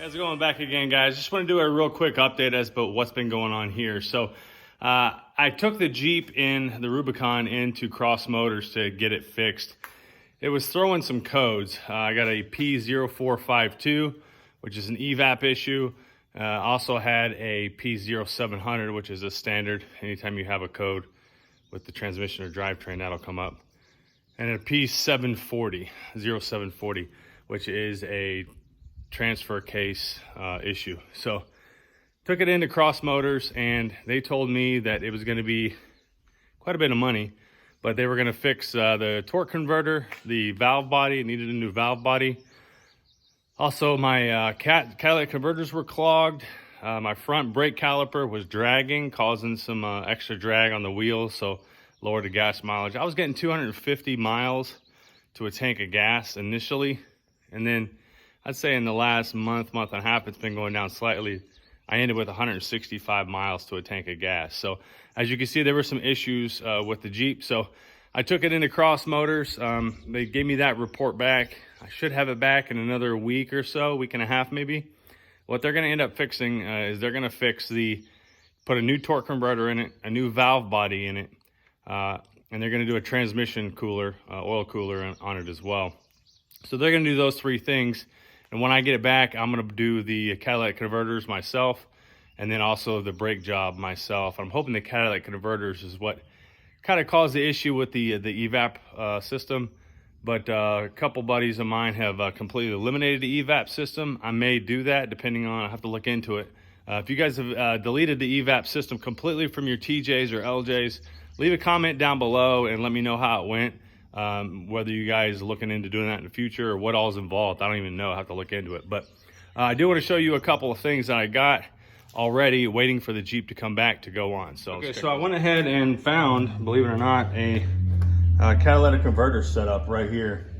How's it going? Back again, guys. Just want to do a real quick update as to what's been going on here. So I took the Jeep the Rubicon into Cross Motors to get it fixed. It was throwing some codes. I got a P0452, which is an evap issue. Also had a P0700, which is a standard. Anytime you have a code with the transmission or drivetrain, that'll come up. And a P740, 0740, which is a transfer case issue. So took it into Cross Motors, and they told me that it was going to be quite a bit of money, but they were going to fix the torque converter, the valve body. It needed a new valve body. Also, my catalytic converters were clogged. My front brake caliper was dragging, causing some extra drag on the wheels, so lowered the gas mileage. I was getting 250 miles to a tank of gas initially, and then I'd say in the last month and a half, it's been going down slightly. I ended with 165 miles to a tank of gas. So as you can see, there were some issues with the Jeep. So I took it into Cross Motors. They gave me that report back. I should have it back in another week or so, week and a half maybe. What they're gonna end up fixing is they're gonna put a new torque converter in it, a new valve body in it, and they're gonna do a transmission cooler, oil cooler on it as well. So they're gonna do those three things. And when I get it back, I'm gonna do the catalytic converters myself, and then also the brake job myself. I'm hoping the catalytic converters is what kind of caused the issue with the evap system. But a couple buddies of mine have completely eliminated the evap system. I may do that depending on, I have to look into it. If you guys have deleted the evap system completely from your TJs or LJs, leave a comment down below and let me know how it went. Whether you guys are looking into doing that in the future or what all is involved, I don't even know. I have to look into it. But I do want to show you a couple of things that I got already waiting for the Jeep to come back to go on. So, okay, so I went ahead and found, believe it or not, a catalytic converter setup right here.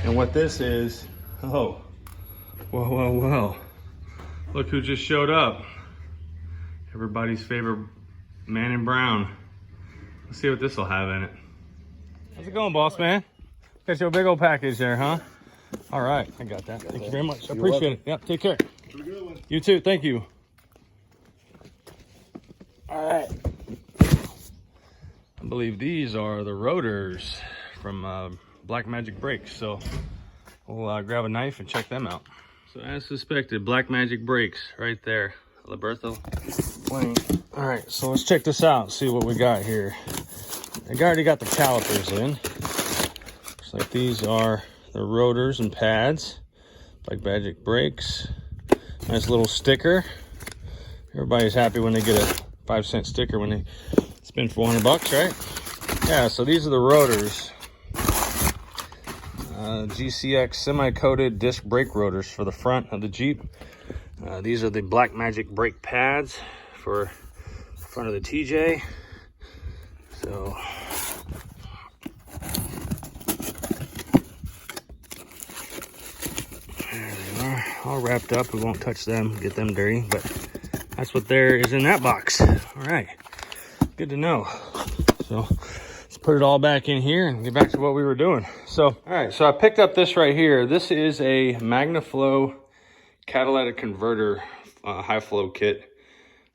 And what this is, oh, whoa. Look who just showed up. Everybody's favorite man in brown. Let's see what this will have in it. How's it going, boss man? Got your big old package there, huh? All right, I got that. Thank you very much. I appreciate it. Yep, take care. You too, thank you. All right. I believe these are the rotors from Black Magic Brakes. So we'll grab a knife and check them out. So as suspected, Black Magic Brakes right there. Libertha Wayne. All right, so let's check this out, see what we got here. I already got the calipers in. Looks like these are the rotors and pads. Black Magic Brakes. Nice little sticker. Everybody's happy when they get a 5-cent sticker when they spend 400 bucks, right? Yeah, so these are the rotors. GCX semi-coated disc brake rotors for the front of the Jeep. These are the Black Magic brake pads for the front of the TJ. So there they are, all wrapped up. We won't touch them, get them dirty, but that's what there is in that box. All right, good to know. So let's put it all back in here and get back to what we were doing. So, all right, so I picked up this right here. This is a MagnaFlow catalytic converter high flow kit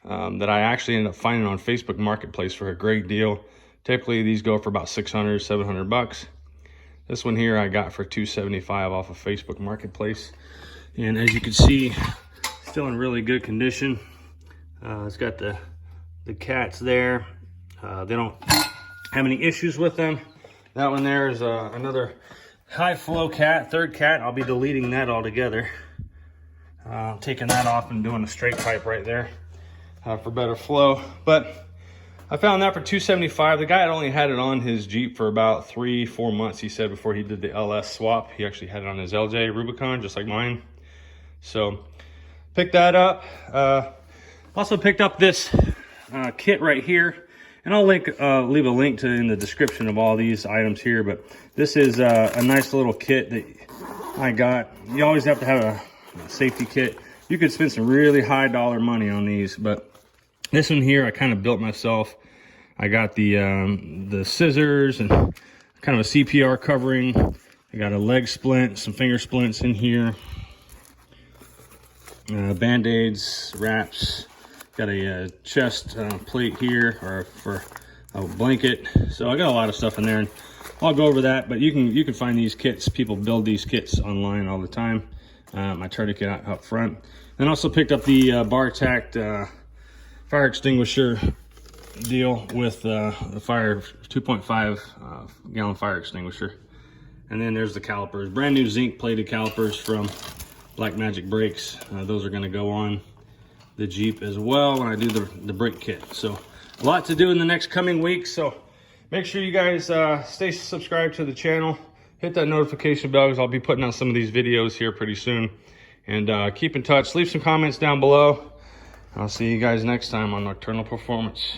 that I actually ended up finding on Facebook Marketplace for a great deal. Typically these go for about 600, 700 bucks. This one here I got for $275 off of Facebook Marketplace. And as you can see, still in really good condition. It's got the cats there. They don't have any issues with them. That one there is another high flow cat, third cat. I'll be deleting that altogether. Taking that off and doing a straight pipe right there for better flow. But I found that for $275. The guy had only had it on his Jeep for about 3-4 months, he said, before he did the LS swap. He actually had it on his LJ Rubicon, just like mine. So picked that up. Also picked up this kit right here. And I'll leave a link in the description of all these items here. But this is a nice little kit that I got. You always have to have a safety kit. You could spend some really high dollar money on these, but this one here I kind of built myself. I got the scissors and kind of a CPR covering. I got a leg splint, some finger splints in here. Band-Aids, wraps, got a chest plate here or for a blanket. So I got a lot of stuff in there, and I'll go over that, but you can find these kits. People build these kits online all the time. My tourniquet up front. And also picked up the Bartact fire extinguisher deal with the fire 2.5 gallon fire extinguisher. And then there's the calipers, brand new zinc plated calipers from Black Magic Brakes. Those are going to go on the Jeep as well when I do the brake kit. So a lot to do in the next coming weeks. So make sure you guys stay subscribed to the channel. Hit that notification bell because I'll be putting out some of these videos here pretty soon. And keep in touch. Leave some comments down below. I'll see you guys next time on Nocturnal Performance.